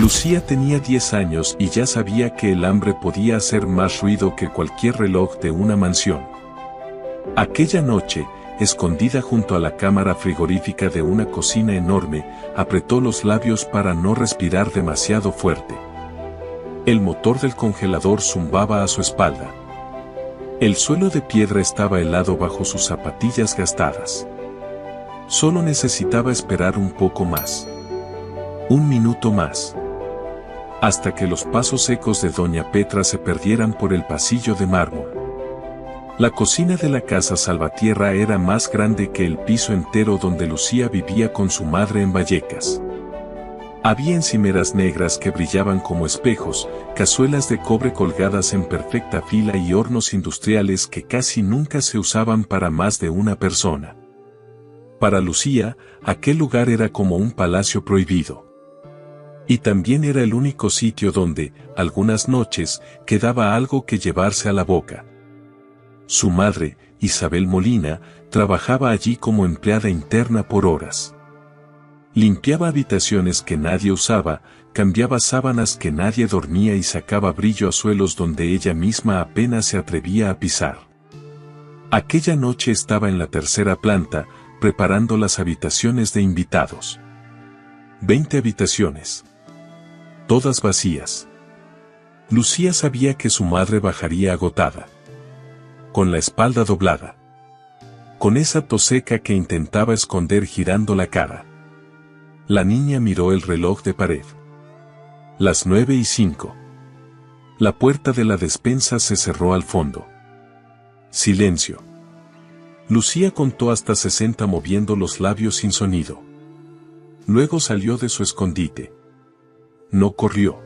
Lucía tenía 10 años y ya sabía que el hambre podía hacer más ruido que cualquier reloj de una mansión. Aquella noche, escondida junto a la cámara frigorífica de una cocina enorme, apretó los labios para no respirar demasiado fuerte. El motor del congelador zumbaba a su espalda. El suelo de piedra estaba helado bajo sus zapatillas gastadas. Solo necesitaba esperar un poco más. Un minuto más. Hasta que los pasos ecos de Doña Petra se perdieran por el pasillo de mármol. La cocina de la casa Salvatierra era más grande que el piso entero donde Lucía vivía con su madre en Vallecas. Había encimeras negras que brillaban como espejos, cazuelas de cobre colgadas en perfecta fila y hornos industriales que casi nunca se usaban para más de una persona. Para Lucía, aquel lugar era como un palacio prohibido. Y también era el único sitio donde, algunas noches, quedaba algo que llevarse a la boca. Su madre, Isabel Molina, trabajaba allí como empleada interna por horas. Limpiaba habitaciones que nadie usaba, cambiaba sábanas que nadie dormía y sacaba brillo a suelos donde ella misma apenas se atrevía a pisar. Aquella noche estaba en la tercera planta, preparando las habitaciones de invitados. 20 habitaciones. Todas vacías. Lucía sabía que su madre bajaría agotada. Con la espalda doblada. Con esa tos seca que intentaba esconder girando la cara. La niña miró el reloj de pared. Las 9:05. La puerta de la despensa se cerró al fondo. Silencio. Lucía contó hasta 60 moviendo los labios sin sonido. Luego salió de su escondite. No corrió.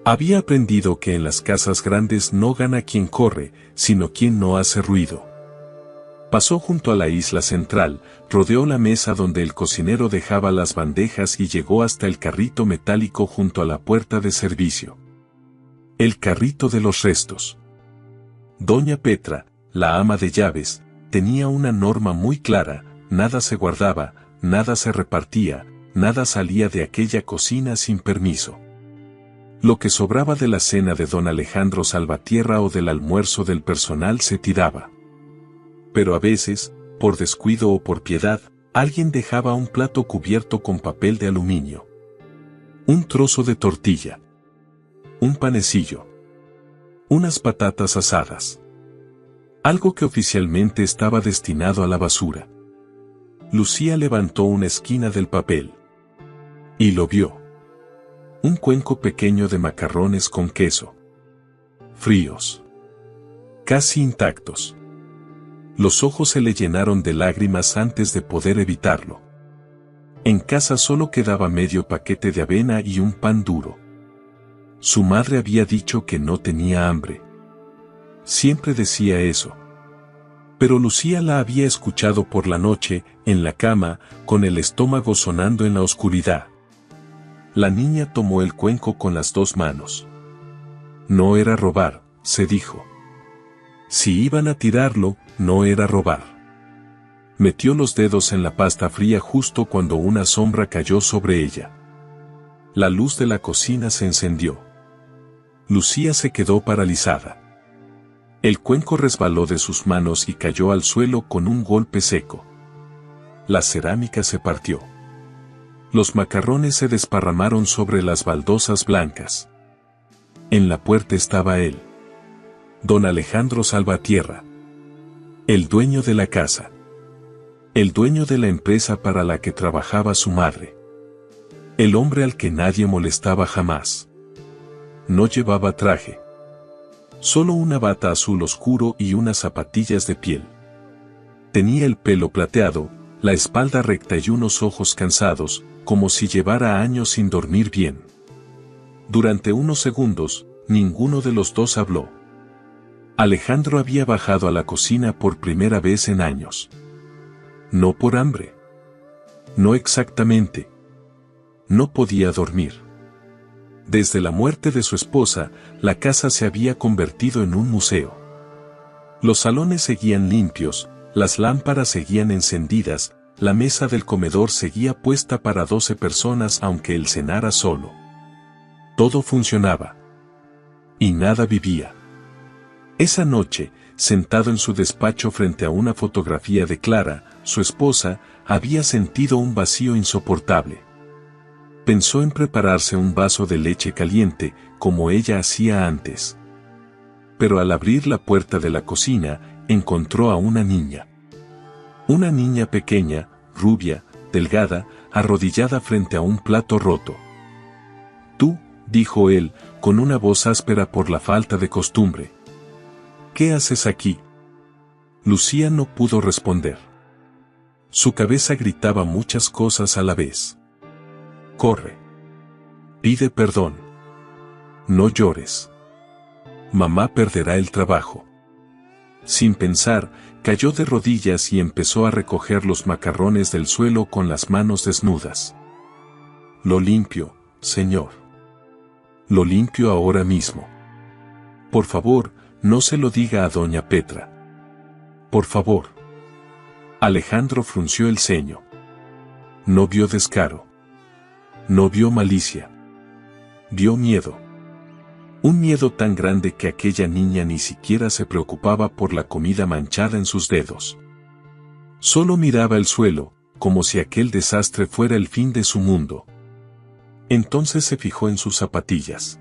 Había aprendido que en las casas grandes no gana quien corre, sino quien no hace ruido. Pasó junto a la isla central, rodeó la mesa donde el cocinero dejaba las bandejas y llegó hasta el carrito metálico junto a la puerta de servicio. El carrito de los restos. Doña Petra, la ama de llaves, tenía una norma muy clara: nada se guardaba, nada se repartía, nada salía de aquella cocina sin permiso. Lo que sobraba de la cena de don Alejandro Salvatierra o del almuerzo del personal se tiraba. Pero a veces, por descuido o por piedad, alguien dejaba un plato cubierto con papel de aluminio. Un trozo de tortilla. Un panecillo. Unas patatas asadas. Algo que oficialmente estaba destinado a la basura. Lucía levantó una esquina del papel. Y lo vio. Un cuenco pequeño de macarrones con queso. Fríos. Casi intactos. Los ojos se le llenaron de lágrimas antes de poder evitarlo. En casa solo quedaba medio paquete de avena y un pan duro. Su madre había dicho que no tenía hambre. Siempre decía eso. Pero Lucía la había escuchado por la noche, en la cama, con el estómago sonando en la oscuridad. La niña tomó el cuenco con las 2 manos. No era robar, se dijo. Si iban a tirarlo, no era robar. Metió los dedos en la pasta fría justo cuando una sombra cayó sobre ella. La luz de la cocina se encendió. Lucía se quedó paralizada. El cuenco resbaló de sus manos y cayó al suelo con un golpe seco. La cerámica se partió. Los macarrones se desparramaron sobre las baldosas blancas. En la puerta estaba él. Don Alejandro Salvatierra. El dueño de la casa. El dueño de la empresa para la que trabajaba su madre. El hombre al que nadie molestaba jamás. No llevaba traje. Solo una bata azul oscuro y unas zapatillas de piel. Tenía el pelo plateado, la espalda recta y unos ojos cansados, como si llevara años sin dormir bien. Durante unos segundos, ninguno de los dos habló. Alejandro había bajado a la cocina por primera vez en años. No por hambre. No exactamente. No podía dormir. Desde la muerte de su esposa, la casa se había convertido en un museo. Los salones seguían limpios, las lámparas seguían encendidas, la mesa del comedor seguía puesta para 12 personas aunque él cenara solo. Todo funcionaba. Y nada vivía. Esa noche, sentado en su despacho frente a una fotografía de Clara, su esposa, había sentido un vacío insoportable. Pensó en prepararse un vaso de leche caliente, como ella hacía antes. Pero al abrir la puerta de la cocina, encontró a una niña. Una niña pequeña, rubia, delgada, arrodillada frente a un plato roto. «Tú», dijo él, con una voz áspera por la falta de costumbre. «¿Qué haces aquí?» Lucía no pudo responder. Su cabeza gritaba muchas cosas a la vez. «Corre. Pide perdón. No llores. Mamá perderá el trabajo». Sin pensar, cayó de rodillas y empezó a recoger los macarrones del suelo con las manos desnudas. «Lo limpio, señor. Lo limpio ahora mismo. Por favor, no se lo diga a doña Petra. Por favor». Alejandro frunció el ceño. No vio descaro. No vio malicia. Vio miedo. Un miedo tan grande que aquella niña ni siquiera se preocupaba por la comida manchada en sus dedos. Solo miraba el suelo, como si aquel desastre fuera el fin de su mundo. Entonces se fijó en sus zapatillas.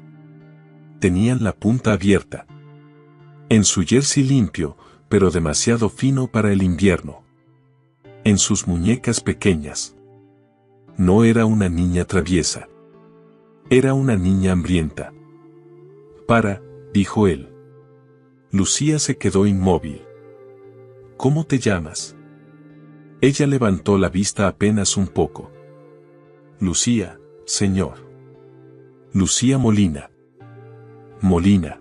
Tenían la punta abierta. En su jersey limpio, pero demasiado fino para el invierno. En sus muñecas pequeñas. No era una niña traviesa. Era una niña hambrienta. «Para», dijo él. Lucía se quedó inmóvil. «¿Cómo te llamas?» Ella levantó la vista apenas un poco. «Lucía, señor». «Lucía Molina». «Molina».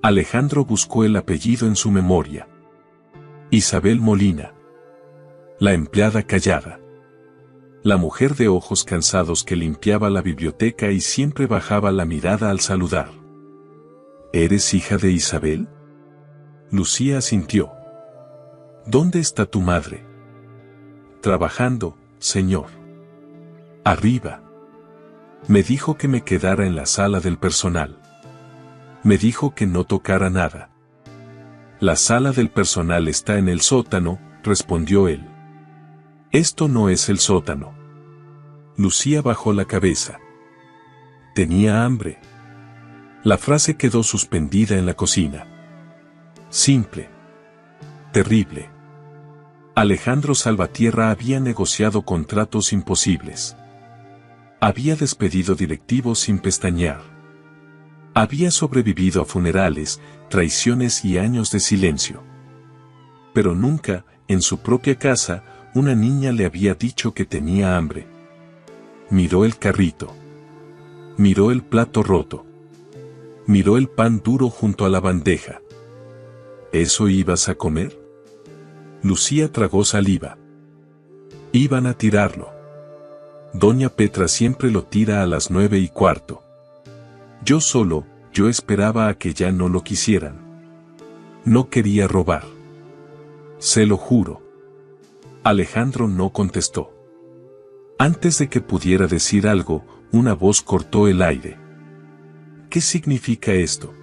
Alejandro buscó el apellido en su memoria. «Isabel Molina». La empleada callada. La mujer de ojos cansados que limpiaba la biblioteca y siempre bajaba la mirada al saludar. «¿Eres hija de Isabel?» Lucía asintió. «¿Dónde está tu madre?» «Trabajando, señor». «Arriba». «Me dijo que me quedara en la sala del personal. Me dijo que no tocara nada». «La sala del personal está en el sótano», respondió él. «Esto no es el sótano». Lucía bajó la cabeza. Tenía hambre. La frase quedó suspendida en la cocina. Simple. Terrible. Alejandro Salvatierra había negociado contratos imposibles. Había despedido directivos sin pestañear. Había sobrevivido a funerales, traiciones y años de silencio. Pero nunca, en su propia casa, una niña le había dicho que tenía hambre. Miró el carrito. Miró el plato roto. Miró el pan duro junto a la bandeja. ¿Eso ibas a comer? Lucía tragó saliva. Iban a tirarlo. Doña Petra siempre lo tira a las 9:15. Yo esperaba a que ya no lo quisieran. No quería robar. Se lo juro. Alejandro no contestó. Antes de que pudiera decir algo, una voz cortó el aire. ¿Qué significa esto?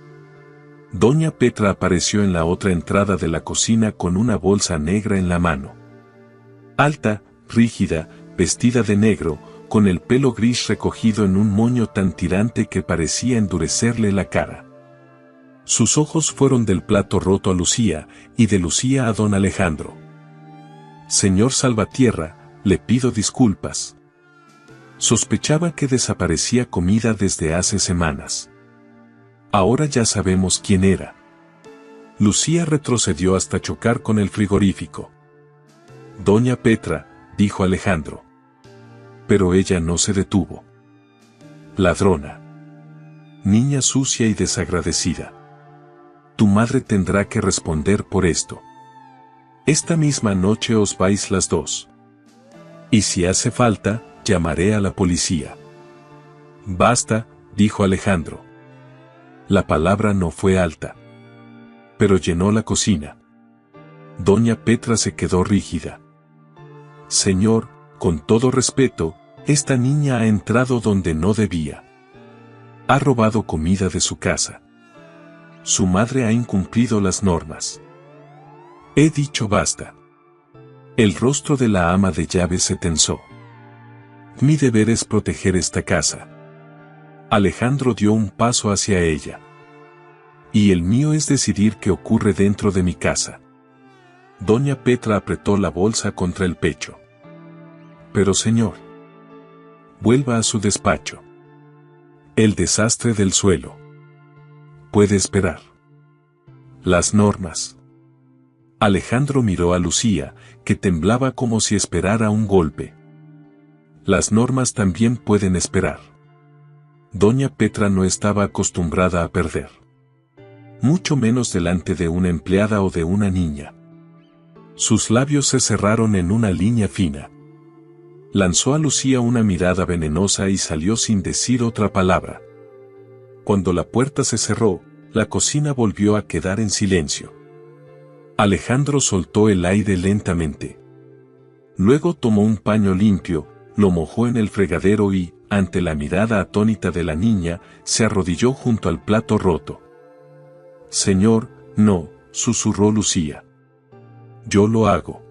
Doña Petra apareció en la otra entrada de la cocina con una bolsa negra en la mano. Alta, rígida, vestida de negro, con el pelo gris recogido en un moño tan tirante que parecía endurecerle la cara. Sus ojos fueron del plato roto a Lucía, y de Lucía a don Alejandro. «Señor Salvatierra, le pido disculpas. Sospechaba que desaparecía comida desde hace semanas. Ahora ya sabemos quién era». Lucía retrocedió hasta chocar con el frigorífico. «Doña Petra», dijo Alejandro. Pero ella no se detuvo. «Ladrona. Niña sucia y desagradecida. Tu madre tendrá que responder por esto. Esta misma noche os vais las dos. Y si hace falta, llamaré a la policía». «Basta», dijo Alejandro. La palabra no fue alta. Pero llenó la cocina. Doña Petra se quedó rígida. «Señor, con todo respeto, esta niña ha entrado donde no debía. Ha robado comida de su casa. Su madre ha incumplido las normas. He dicho basta. El rostro de la ama de llaves se tensó. Mi deber es proteger esta casa. Alejandro dio un paso hacia ella. Y el mío es decidir qué ocurre dentro de mi casa. Doña Petra apretó la bolsa contra el pecho. Pero señor, vuelva a su despacho. El desastre del suelo puede esperar. Las normas. Alejandro miró a Lucía, que temblaba como si esperara un golpe. Las normas también pueden esperar. Doña Petra no estaba acostumbrada a perder. Mucho menos delante de una empleada o de una niña. Sus labios se cerraron en una línea fina. Lanzó a Lucía una mirada venenosa y salió sin decir otra palabra. Cuando la puerta se cerró, la cocina volvió a quedar en silencio. Alejandro soltó el aire lentamente. Luego tomó un paño limpio, lo mojó en el fregadero y, ante la mirada atónita de la niña, se arrodilló junto al plato roto. Señor, no, susurró Lucía. Yo lo hago.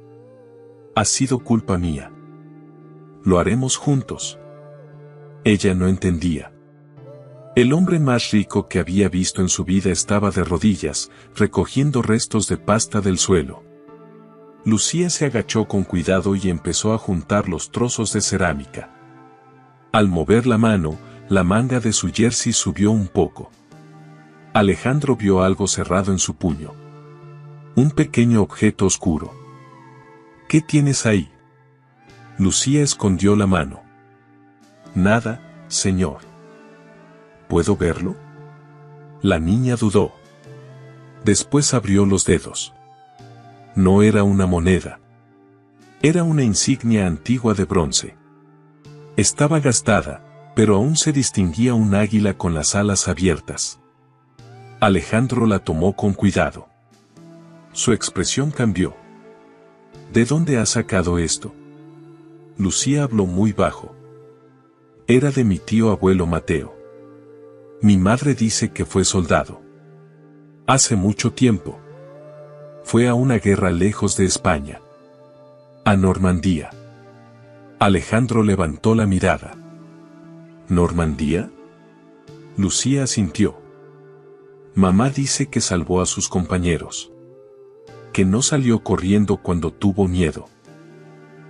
Ha sido culpa mía. Lo haremos juntos. Ella no entendía. El hombre más rico que había visto en su vida estaba de rodillas, recogiendo restos de pasta del suelo. Lucía se agachó con cuidado y empezó a juntar los trozos de cerámica. Al mover la mano, la manga de su jersey subió un poco. Alejandro vio algo cerrado en su puño. Un pequeño objeto oscuro. ¿Qué tienes ahí? Lucía escondió la mano. Nada, señor. ¿Puedo verlo? La niña dudó. Después abrió los dedos. No era una moneda. Era una insignia antigua de bronce. Estaba gastada, pero aún se distinguía un águila con las alas abiertas. Alejandro la tomó con cuidado. Su expresión cambió. ¿De dónde has sacado esto? Lucía habló muy bajo. Era de mi tío abuelo Mateo. Mi madre dice que fue soldado. Hace mucho tiempo. Fue a una guerra lejos de España. A Normandía. Alejandro levantó la mirada. ¿Normandía? Lucía asintió. Mamá dice que salvó a sus compañeros. Que no salió corriendo cuando tuvo miedo.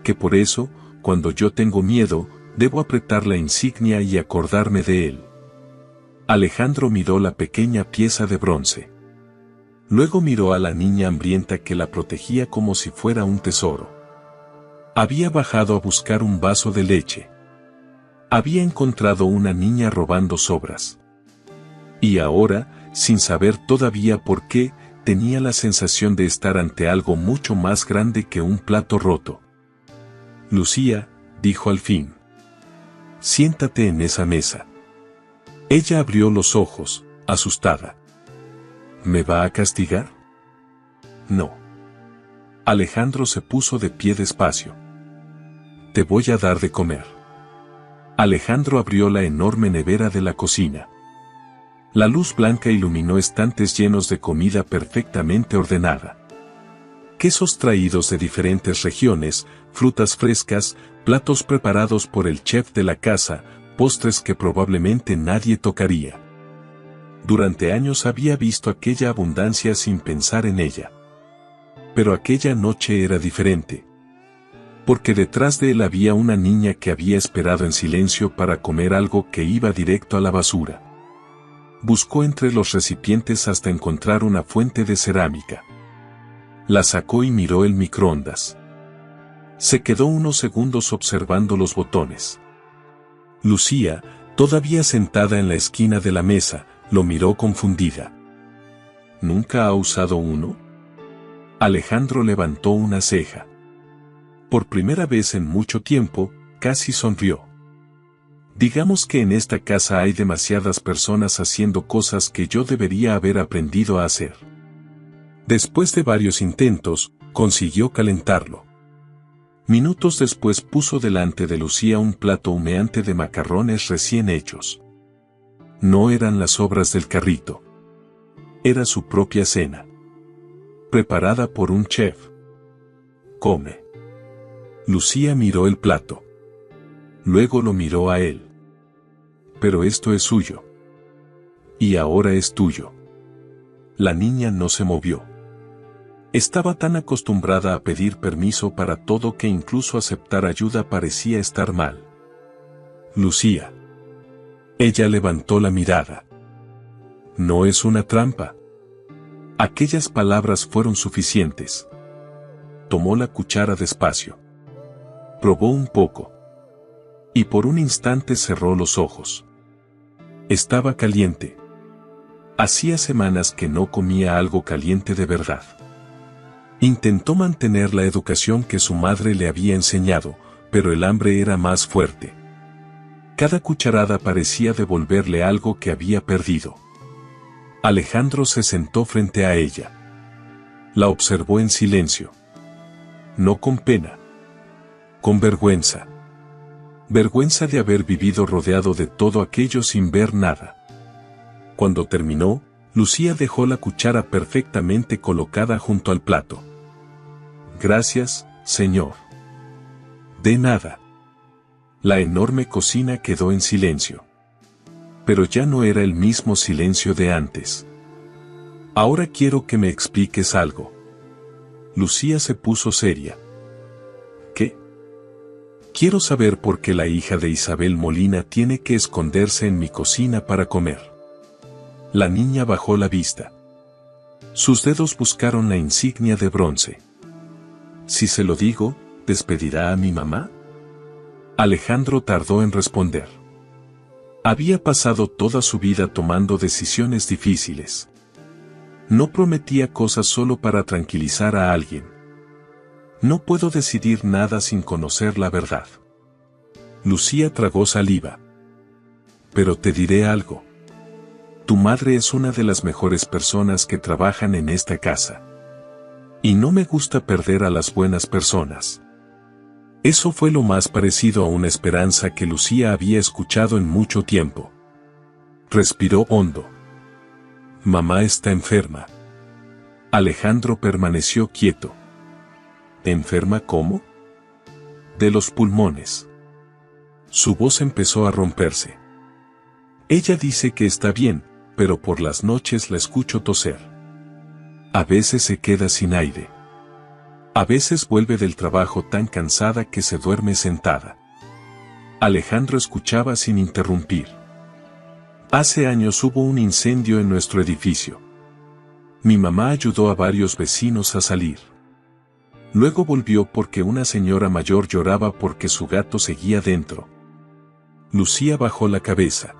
Que por eso, cuando yo tengo miedo, debo apretar la insignia y acordarme de él. Alejandro miró la pequeña pieza de bronce. Luego miró a la niña hambrienta que la protegía como si fuera un tesoro. Había bajado a buscar un vaso de leche. Había encontrado una niña robando sobras. Y ahora, sin saber todavía por qué, tenía la sensación de estar ante algo mucho más grande que un plato roto. Lucía, dijo al fin. Siéntate en esa mesa. Ella abrió los ojos, asustada. ¿Me va a castigar? No. Alejandro se puso de pie despacio. Te voy a dar de comer. Alejandro abrió la enorme nevera de la cocina. La luz blanca iluminó estantes llenos de comida perfectamente ordenada. Quesos traídos de diferentes regiones, frutas frescas, platos preparados por el chef de la casa, postres que probablemente nadie tocaría. Durante años había visto aquella abundancia sin pensar en ella. Pero aquella noche era diferente. Porque detrás de él había una niña que había esperado en silencio para comer algo que iba directo a la basura. Buscó entre los recipientes hasta encontrar una fuente de cerámica. La sacó y miró el microondas. Se quedó unos segundos observando los botones. Lucía, todavía sentada en la esquina de la mesa, lo miró confundida. ¿Nunca ha usado uno? Alejandro levantó una ceja. Por primera vez en mucho tiempo, casi sonrió. Digamos que en esta casa hay demasiadas personas haciendo cosas que yo debería haber aprendido a hacer. Después de varios intentos, consiguió calentarlo. Minutos después puso delante de Lucía un plato humeante de macarrones recién hechos. No eran las obras del carrito. Era su propia cena. Preparada por un chef. Come. Lucía miró el plato. Luego lo miró a él. Pero esto es suyo. Y ahora es tuyo. La niña no se movió. Estaba tan acostumbrada a pedir permiso para todo que incluso aceptar ayuda parecía estar mal. Lucía. Ella levantó la mirada. No es una trampa. Aquellas palabras fueron suficientes. Tomó la cuchara despacio. Probó un poco. Y por un instante cerró los ojos. Estaba caliente. Hacía semanas que no comía algo caliente de verdad. Intentó mantener la educación que su madre le había enseñado, pero el hambre era más fuerte. Cada cucharada parecía devolverle algo que había perdido. Alejandro se sentó frente a ella. La observó en silencio. No con pena. Con vergüenza. Vergüenza de haber vivido rodeado de todo aquello sin ver nada. Cuando terminó, Lucía dejó la cuchara perfectamente colocada junto al plato. Gracias, señor. De nada. La enorme cocina quedó en silencio. Pero ya no era el mismo silencio de antes. Ahora quiero que me expliques algo. Lucía se puso seria. ¿Qué? Quiero saber por qué la hija de Isabel Molina tiene que esconderse en mi cocina para comer. La niña bajó la vista. Sus dedos buscaron la insignia de bronce. Si se lo digo, ¿despedirá a mi mamá? Alejandro tardó en responder. Había pasado toda su vida tomando decisiones difíciles. No prometía cosas solo para tranquilizar a alguien. No puedo decidir nada sin conocer la verdad. Lucía tragó saliva. Pero te diré algo. Tu madre es una de las mejores personas que trabajan en esta casa. Y no me gusta perder a las buenas personas. Eso fue lo más parecido a una esperanza que Lucía había escuchado en mucho tiempo. Respiró hondo. Mamá está enferma. Alejandro permaneció quieto. ¿Enferma cómo? De los pulmones. Su voz empezó a romperse. Ella dice que está bien, pero por las noches la escucho toser. A veces se queda sin aire. A veces vuelve del trabajo tan cansada que se duerme sentada. Alejandro escuchaba sin interrumpir. Hace años hubo un incendio en nuestro edificio. Mi mamá ayudó a varios vecinos a salir. Luego volvió porque una señora mayor lloraba porque su gato seguía dentro. Lucía bajó la cabeza.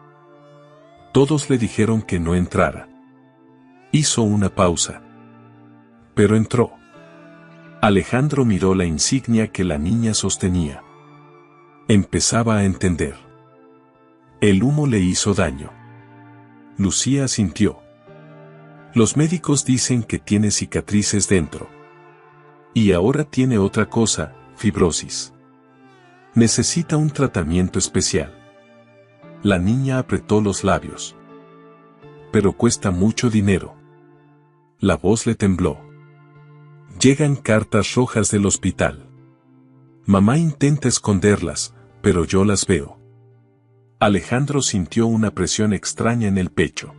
Todos le dijeron que no entrara. Hizo una pausa. Pero entró. Alejandro miró la insignia que la niña sostenía. Empezaba a entender. El humo le hizo daño. Lucía asintió. Los médicos dicen que tiene cicatrices dentro. Y ahora tiene otra cosa, fibrosis. Necesita un tratamiento especial. La niña apretó los labios. Pero cuesta mucho dinero. La voz le tembló. Llegan cartas rojas del hospital. Mamá intenta esconderlas, pero yo las veo. Alejandro sintió una presión extraña en el pecho.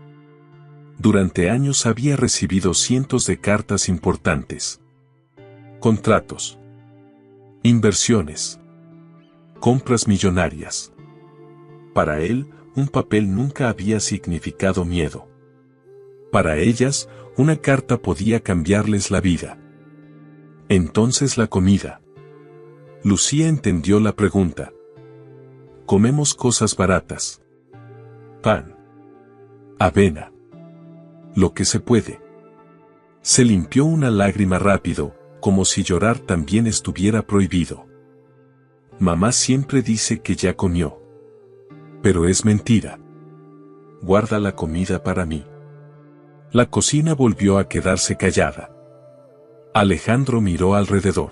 Durante años había recibido cientos de cartas importantes. Contratos. Inversiones. Compras millonarias. Para él, un papel nunca había significado miedo. Para ellas, una carta podía cambiarles la vida. Entonces la comida. Lucía entendió la pregunta. Comemos cosas baratas. Pan. Avena. Lo que se puede. Se limpió una lágrima rápido, como si llorar también estuviera prohibido. Mamá siempre dice que ya comió. Pero es mentira. Guarda la comida para mí. La cocina volvió a quedarse callada. Alejandro miró alrededor.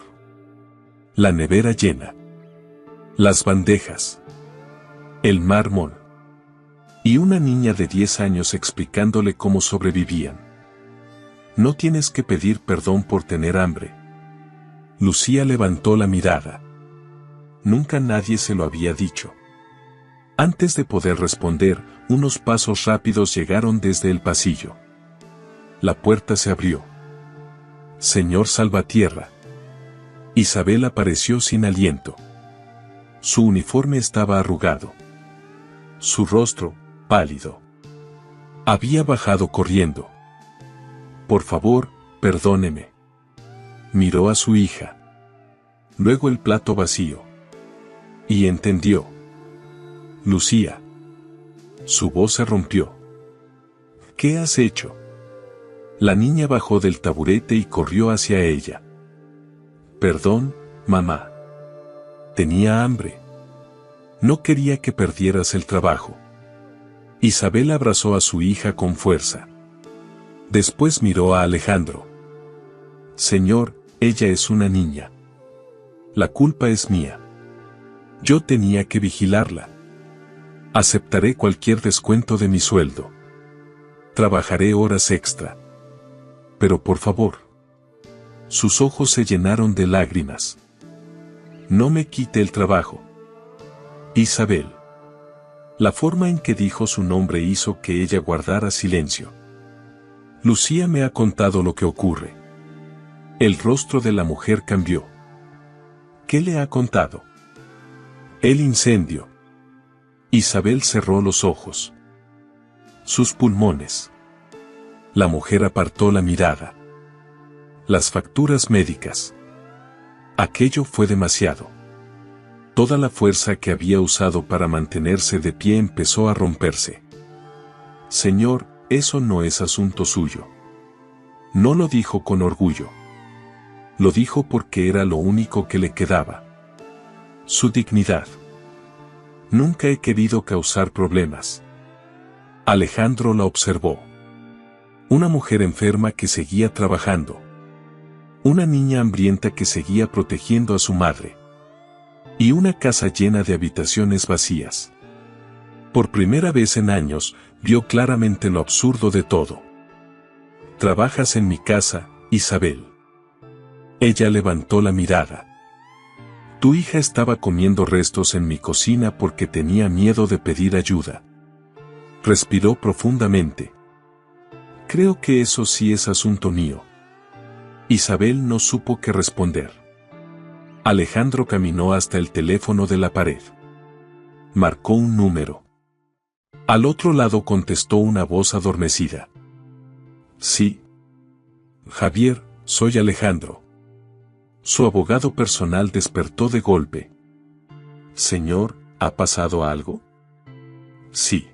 La nevera llena. Las bandejas. El mármol. Y una niña de 10 años explicándole cómo sobrevivían. No tienes que pedir perdón por tener hambre. Lucía levantó la mirada. Nunca nadie se lo había dicho. Antes de poder responder, unos pasos rápidos llegaron desde el pasillo. La puerta se abrió. Señor Salvatierra. Isabel apareció sin aliento. Su uniforme estaba arrugado. Su rostro, pálido. Había bajado corriendo. Por favor, perdóneme. Miró a su hija. Luego el plato vacío. Y entendió. Lucía. Su voz se rompió. ¿Qué has hecho? La niña bajó del taburete y corrió hacia ella. Perdón, mamá. Tenía hambre. No quería que perdieras el trabajo. Isabel abrazó a su hija con fuerza. Después miró a Alejandro. Señor, ella es una niña. La culpa es mía. Yo tenía que vigilarla. Aceptaré cualquier descuento de mi sueldo. Trabajaré horas extra. Pero por favor. Sus ojos se llenaron de lágrimas. No me quite el trabajo. Isabel. La forma en que dijo su nombre hizo que ella guardara silencio. Lucía me ha contado lo que ocurre. El rostro de la mujer cambió. ¿Qué le ha contado? El incendio. Isabel cerró los ojos. Sus pulmones. La mujer apartó la mirada. Las facturas médicas. Aquello fue demasiado. Toda la fuerza que había usado para mantenerse de pie empezó a romperse. Señor, eso no es asunto suyo. No lo dijo con orgullo. Lo dijo porque era lo único que le quedaba. Su dignidad. Nunca he querido causar problemas. Alejandro la observó. Una mujer enferma que seguía trabajando. Una niña hambrienta que seguía protegiendo a su madre. Y una casa llena de habitaciones vacías. Por primera vez en años, vio claramente lo absurdo de todo. Trabajas en mi casa, Isabel. Ella levantó la mirada. Tu hija estaba comiendo restos en mi cocina porque tenía miedo de pedir ayuda. Respiró profundamente. Creo que eso sí es asunto mío. Isabel no supo qué responder. Alejandro caminó hasta el teléfono de la pared. Marcó un número. Al otro lado contestó una voz adormecida. Sí. Javier, soy Alejandro. Su abogado personal despertó de golpe. Señor, ¿ha pasado algo? Sí.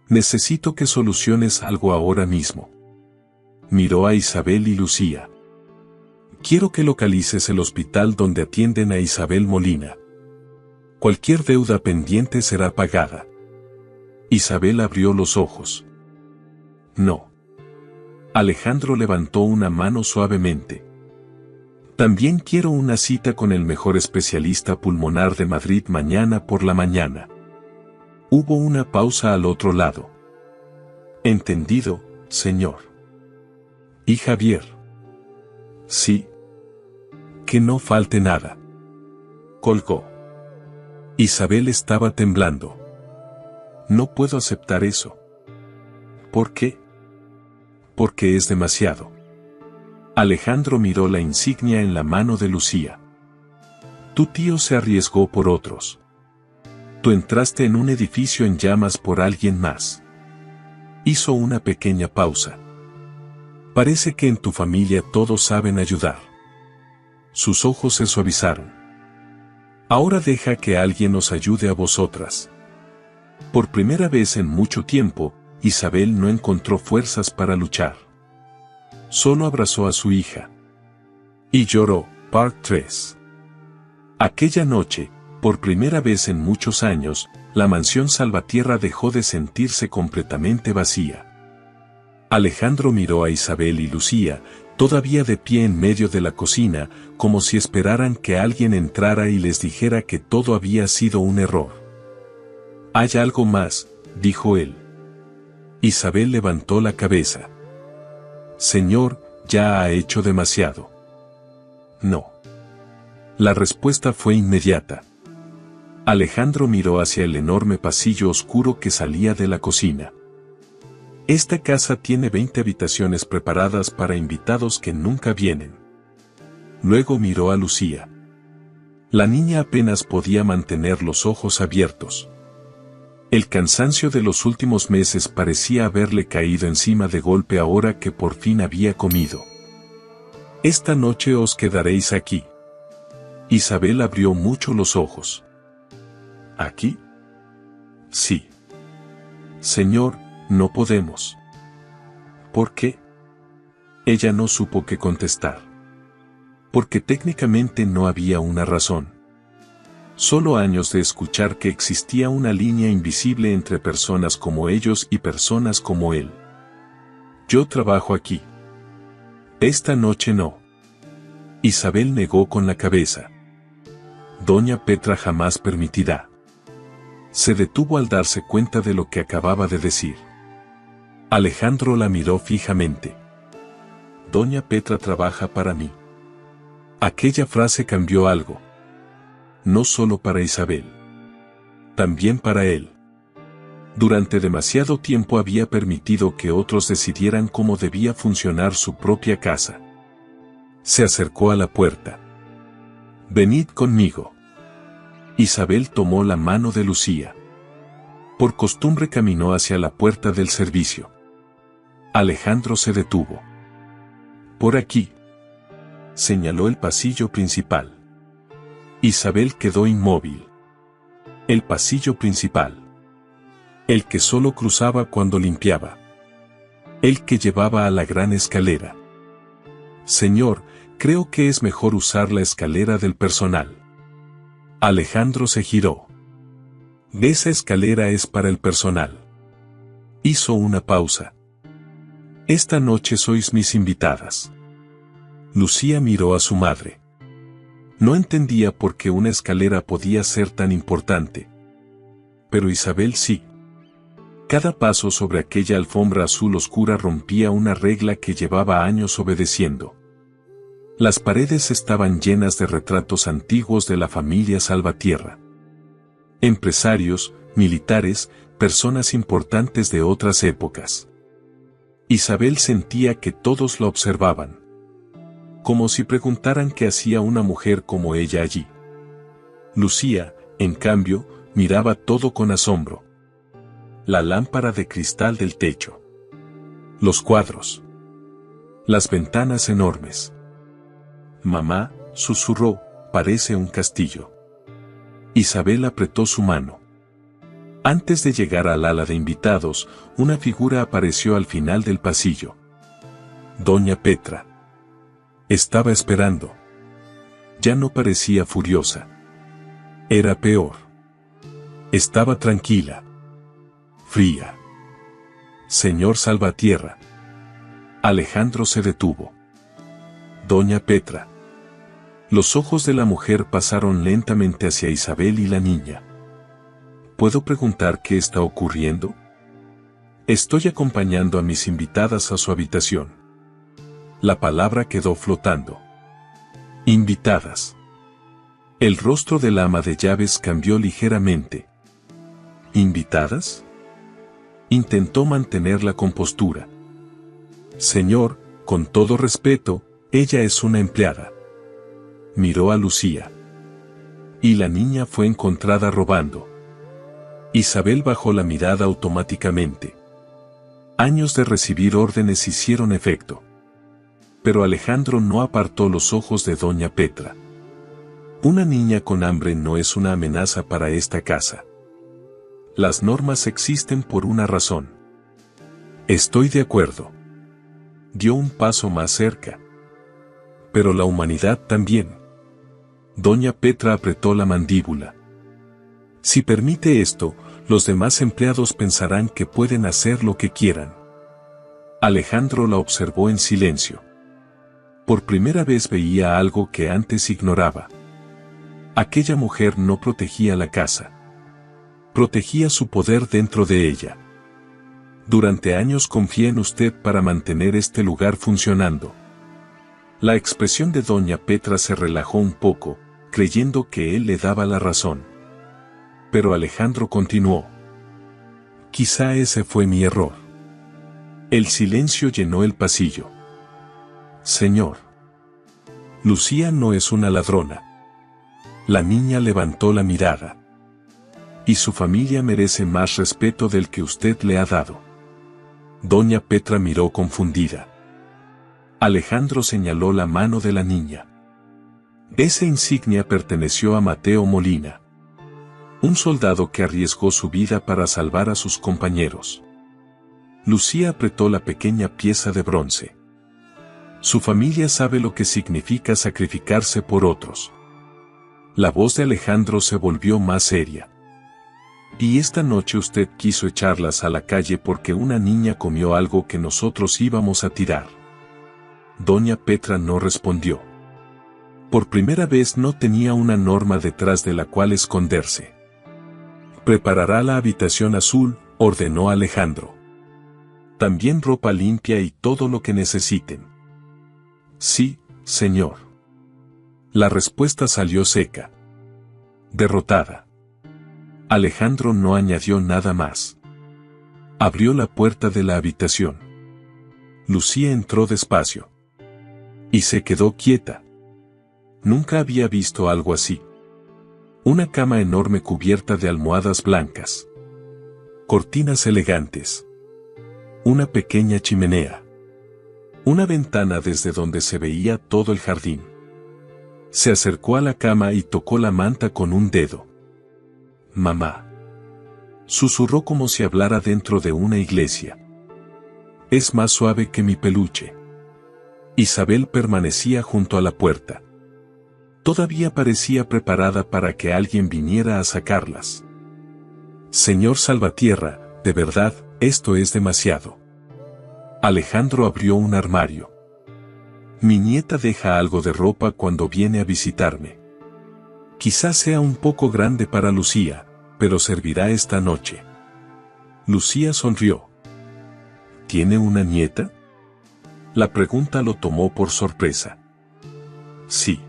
Necesito que soluciones algo ahora mismo. Miró a Isabel y Lucía. Quiero que localices el hospital donde atienden a Isabel Molina. Cualquier deuda pendiente será pagada. Isabel abrió los ojos. No. Alejandro levantó una mano suavemente. También quiero una cita con el mejor especialista pulmonar de Madrid mañana por la mañana. Hubo una pausa al otro lado. Entendido, señor. ¿Y Javier? Sí. Que no falte nada. Colgó. Isabel estaba temblando. No puedo aceptar eso. ¿Por qué? Porque es demasiado. Alejandro miró la insignia en la mano de Lucía. Tu tío se arriesgó por otros. Tú entraste en un edificio en llamas por alguien más. Hizo una pequeña pausa. Parece que en tu familia todos saben ayudar. Sus ojos se suavizaron. Ahora deja que alguien os ayude a vosotras. Por primera vez en mucho tiempo, Isabel no encontró fuerzas para luchar. Solo abrazó a su hija. Y lloró, Part 3. Aquella noche, por primera vez en muchos años, la mansión Salvatierra dejó de sentirse completamente vacía. Alejandro miró a Isabel y Lucía, todavía de pie en medio de la cocina, como si esperaran que alguien entrara y les dijera que todo había sido un error. Hay algo más, dijo él. Isabel levantó la cabeza. Señor, ya ha hecho demasiado. No. La respuesta fue inmediata. Alejandro miró hacia el enorme pasillo oscuro que salía de la cocina. Esta casa tiene 20 habitaciones preparadas para invitados que nunca vienen. Luego miró a Lucía. La niña apenas podía mantener los ojos abiertos. El cansancio de los últimos meses parecía haberle caído encima de golpe ahora que por fin había comido. Esta noche os quedaréis aquí. Isabel abrió mucho los ojos. ¿Aquí? Sí. Señor, no podemos. ¿Por qué? Ella no supo qué contestar. Porque técnicamente no había una razón. Solo años de escuchar que existía una línea invisible entre personas como ellos y personas como él. Yo trabajo aquí. Esta noche no. Isabel negó con la cabeza. Doña Petra jamás permitirá. Se detuvo al darse cuenta de lo que acababa de decir. Alejandro la miró fijamente. Doña Petra trabaja para mí. Aquella frase cambió algo. No solo para Isabel. También para él. Durante demasiado tiempo había permitido que otros decidieran cómo debía funcionar su propia casa. Se acercó a la puerta. Venid conmigo. Isabel tomó la mano de Lucía. Por costumbre caminó hacia la puerta del servicio. Alejandro se detuvo. Por aquí. Señaló el pasillo principal. Isabel quedó inmóvil. El pasillo principal. El que solo cruzaba cuando limpiaba. El que llevaba a la gran escalera. Señor, creo que es mejor usar la escalera del personal. Alejandro se giró. Esa escalera es para el personal. Hizo una pausa. Esta noche sois mis invitadas. Lucía miró a su madre. No entendía por qué una escalera podía ser tan importante. Pero Isabel sí. Cada paso sobre aquella alfombra azul oscura rompía una regla que llevaba años obedeciendo. Las paredes estaban llenas de retratos antiguos de la familia Salvatierra. Empresarios, militares, personas importantes de otras épocas. Isabel sentía que todos la observaban. Como si preguntaran qué hacía una mujer como ella allí. Lucía, en cambio, miraba todo con asombro. La lámpara de cristal del techo. Los cuadros. Las ventanas enormes. Mamá, susurró, parece un castillo. Isabel apretó su mano. Antes de llegar al ala de invitados, una figura apareció al final del pasillo. Doña Petra. Estaba esperando. Ya no parecía furiosa. Era peor. Estaba tranquila. Fría. Señor Salvatierra. Alejandro se detuvo. Doña Petra. Los ojos de la mujer pasaron lentamente hacia Isabel y la niña. ¿Puedo preguntar qué está ocurriendo? Estoy acompañando a mis invitadas a su habitación. La palabra quedó flotando. Invitadas. El rostro del ama de llaves cambió ligeramente. ¿Invitadas? Intentó mantener la compostura. Señor, con todo respeto, ella es una empleada. Miró a Lucía. Y la niña fue encontrada robando. Isabel bajó la mirada automáticamente. Años de recibir órdenes hicieron efecto. Pero Alejandro no apartó los ojos de Doña Petra. Una niña con hambre no es una amenaza para esta casa. Las normas existen por una razón. Estoy de acuerdo. Dio un paso más cerca. Pero la humanidad también. Doña Petra apretó la mandíbula. Si permite esto, los demás empleados pensarán que pueden hacer lo que quieran. Alejandro la observó en silencio. Por primera vez veía algo que antes ignoraba. Aquella mujer no protegía la casa. Protegía su poder dentro de ella. Durante años confié en usted para mantener este lugar funcionando. La expresión de doña Petra se relajó un poco, creyendo que él le daba la razón. Pero Alejandro continuó. Quizá ese fue mi error. El silencio llenó el pasillo. Señor. Lucía no es una ladrona. La niña levantó la mirada. Y su familia merece más respeto del que usted le ha dado. Doña Petra miró confundida. Alejandro señaló la mano de la niña. Esa insignia perteneció a Mateo Molina. Un soldado que arriesgó su vida para salvar a sus compañeros. Lucía apretó la pequeña pieza de bronce. Su familia sabe lo que significa sacrificarse por otros. La voz de Alejandro se volvió más seria. Y esta noche usted quiso echarlas a la calle porque una niña comió algo que nosotros íbamos a tirar. Doña Petra no respondió. Por primera vez no tenía una norma detrás de la cual esconderse. Preparará la habitación azul, ordenó Alejandro. También ropa limpia y todo lo que necesiten. Sí, señor. La respuesta salió seca. Derrotada. Alejandro no añadió nada más. Abrió la puerta de la habitación. Lucía entró despacio. Y se quedó quieta. Nunca había visto algo así. Una cama enorme cubierta de almohadas blancas. Cortinas elegantes. Una pequeña chimenea. Una ventana desde donde se veía todo el jardín. Se acercó a la cama y tocó la manta con un dedo. Mamá. Susurró como si hablara dentro de una iglesia. Es más suave que mi peluche. Isabel permanecía junto a la puerta. Todavía parecía preparada para que alguien viniera a sacarlas. Señor Salvatierra, de verdad, esto es demasiado. Alejandro abrió un armario. Mi nieta deja algo de ropa cuando viene a visitarme. Quizás sea un poco grande para Lucía, pero servirá esta noche. Lucía sonrió. ¿Tiene una nieta? La pregunta lo tomó por sorpresa. Sí.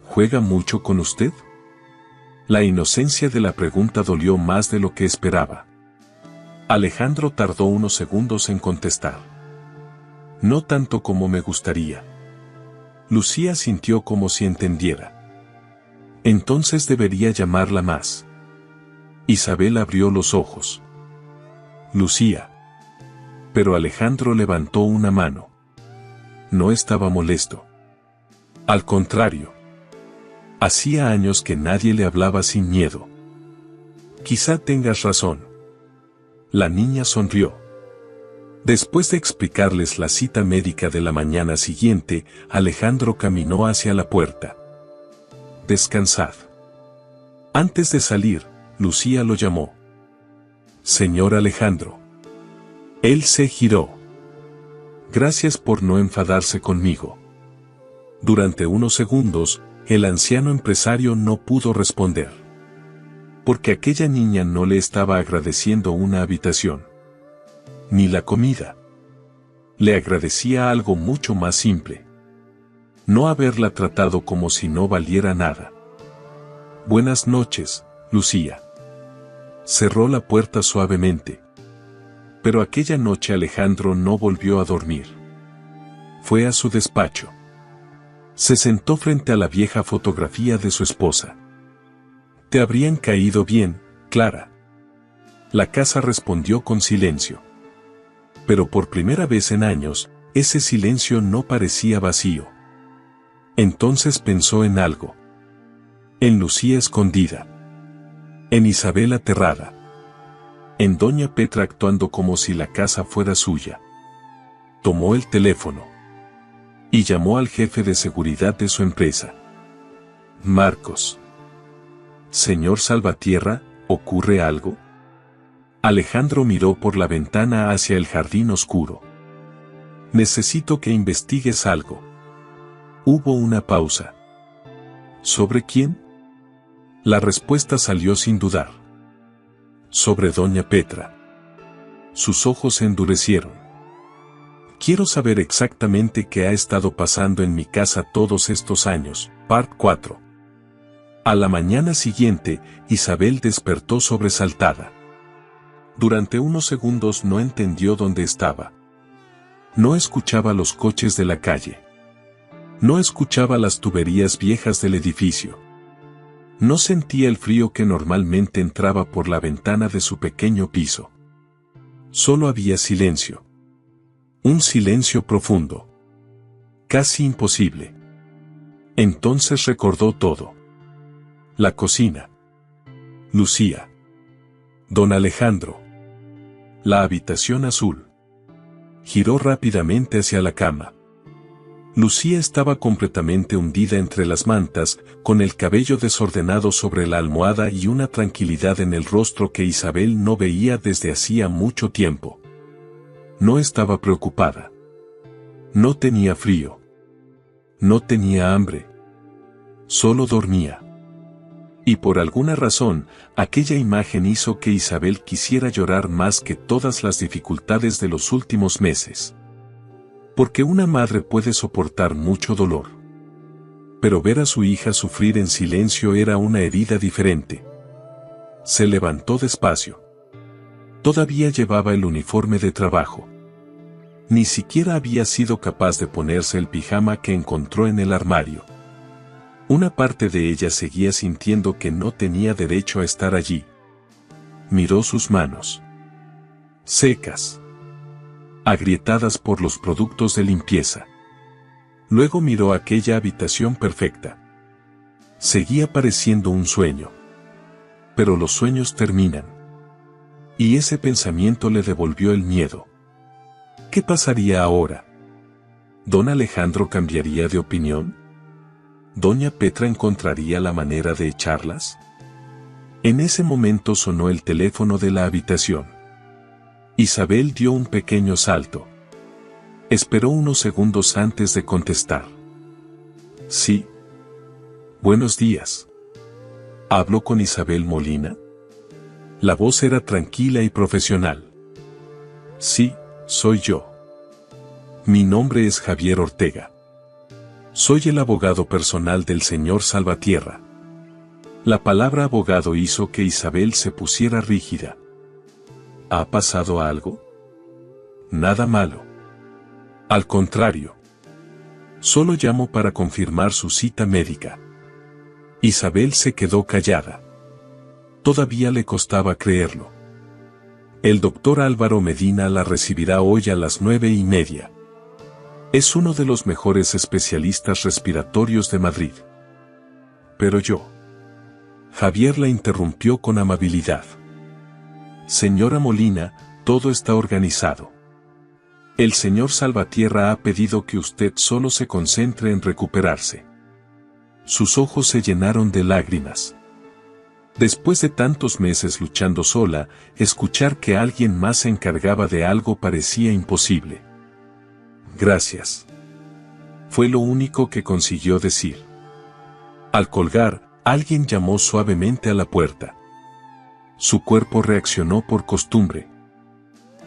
¿Juega mucho con usted? La inocencia de la pregunta dolió más de lo que esperaba. Alejandro tardó unos segundos en contestar. No tanto como me gustaría. Lucía sintió como si entendiera. Entonces debería llamarla más. Isabel abrió los ojos. Lucía. Pero Alejandro levantó una mano. No estaba molesto. Al contrario. Hacía años que nadie le hablaba sin miedo. Quizá tengas razón. La niña sonrió. Después de explicarles la cita médica de la mañana siguiente, Alejandro caminó hacia la puerta. Descansad. Antes de salir, Lucía lo llamó. Señor Alejandro. Él se giró. Gracias por no enfadarse conmigo. Durante unos segundos, el anciano empresario no pudo responder. Porque aquella niña no le estaba agradeciendo una habitación. Ni la comida. Le agradecía algo mucho más simple. No haberla tratado como si no valiera nada. Buenas noches, Lucía. Cerró la puerta suavemente. Pero aquella noche Alejandro no volvió a dormir. Fue a su despacho. Se sentó frente a la vieja fotografía de su esposa. Te habrían caído bien, Clara. La casa respondió con silencio. Pero por primera vez en años, ese silencio no parecía vacío. Entonces pensó en algo. En Lucía escondida. En Isabel aterrada. En doña Petra actuando como si la casa fuera suya. Tomó el teléfono. Y llamó al jefe de seguridad de su empresa. Marcos. Señor Salvatierra, ¿ocurre algo? Alejandro miró por la ventana hacia el jardín oscuro. Necesito que investigues algo. Hubo una pausa. ¿Sobre quién? La respuesta salió sin dudar. sobre doña Petra. Sus ojos se endurecieron. Quiero saber exactamente qué ha estado pasando en mi casa todos estos años. Part 4. A la mañana siguiente, Isabel despertó sobresaltada. Durante unos segundos no entendió dónde estaba. No escuchaba los coches de la calle. No escuchaba las tuberías viejas del edificio. No sentía el frío que normalmente entraba por la ventana de su pequeño piso. Solo había silencio. Un silencio profundo. Casi imposible. Entonces recordó todo. La cocina. Lucía. Don Alejandro. La habitación azul. Giró rápidamente hacia la cama. Lucía estaba completamente hundida entre las mantas, con el cabello desordenado sobre la almohada y una tranquilidad en el rostro que Isabel no veía desde hacía mucho tiempo. No estaba preocupada. No tenía frío. No tenía hambre. Solo dormía. Y por alguna razón, aquella imagen hizo que Isabel quisiera llorar más que todas las dificultades de los últimos meses. Porque una madre puede soportar mucho dolor. Pero ver a su hija sufrir en silencio era una herida diferente. Se levantó despacio. Todavía llevaba el uniforme de trabajo. Ni siquiera había sido capaz de ponerse el pijama que encontró en el armario. Una parte de ella seguía sintiendo que no tenía derecho a estar allí. Miró sus manos. Secas. Agrietadas por los productos de limpieza. Luego miró aquella habitación perfecta. Seguía pareciendo un sueño. Pero los sueños terminan. Y ese pensamiento le devolvió el miedo. ¿Qué pasaría ahora? ¿Don Alejandro cambiaría de opinión? ¿Doña Petra encontraría la manera de echarlas? En ese momento sonó el teléfono de la habitación. Isabel dio un pequeño salto. Esperó unos segundos antes de contestar. Sí. Buenos días. ¿Hablo con Isabel Molina? La voz era tranquila y profesional. Sí, soy yo. Mi nombre es Javier Ortega. Soy el abogado personal del señor Salvatierra. La palabra abogado hizo que Isabel se pusiera rígida. ¿Ha pasado algo? Nada malo. Al contrario. Solo llamo para confirmar su cita médica. Isabel se quedó callada. Todavía le costaba creerlo. El doctor Álvaro Medina la recibirá hoy a las 9:30. Es uno de los mejores especialistas respiratorios de Madrid. Pero yo. Javier la interrumpió con amabilidad. Señora Molina, todo está organizado. El señor Salvatierra ha pedido que usted solo se concentre en recuperarse. Sus ojos se llenaron de lágrimas. Después de tantos meses luchando sola, escuchar que alguien más se encargaba de algo parecía imposible. Gracias. Fue lo único que consiguió decir. Al colgar, alguien llamó suavemente a la puerta. Su cuerpo reaccionó por costumbre.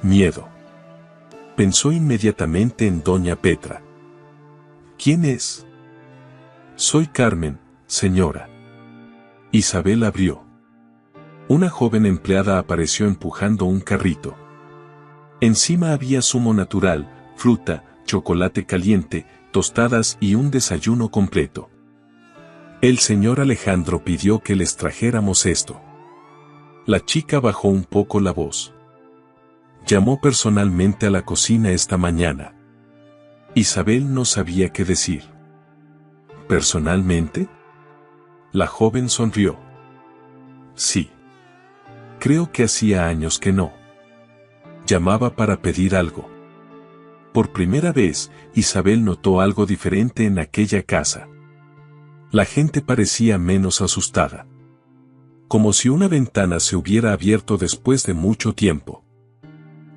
Miedo. Pensó inmediatamente en doña Petra. ¿Quién es? Soy Carmen, señora. Isabel abrió. Una joven empleada apareció empujando un carrito. Encima había zumo natural, fruta, chocolate caliente, tostadas y un desayuno completo. El señor Alejandro pidió que les trajéramos esto. La chica bajó un poco la voz. Llamó personalmente a la cocina esta mañana. Isabel no sabía qué decir. ¿Personalmente? La joven sonrió. Sí. Creo que hacía años que no. Llamaba para pedir algo. Por primera vez, Isabel notó algo diferente en aquella casa. La gente parecía menos asustada. Como si una ventana se hubiera abierto después de mucho tiempo.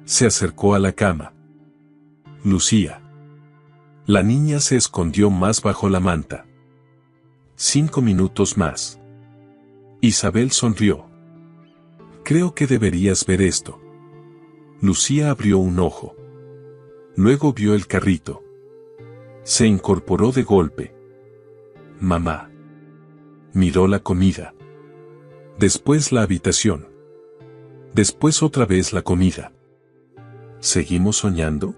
Se acercó a la cama. Lucía. La niña se escondió más bajo la manta. 5 minutos más. Isabel sonrió. Creo que deberías ver esto. Lucía abrió un ojo. Luego vio el carrito. Se incorporó de golpe. Mamá. Miró la comida. Después la habitación. Después otra vez la comida. ¿Seguimos soñando?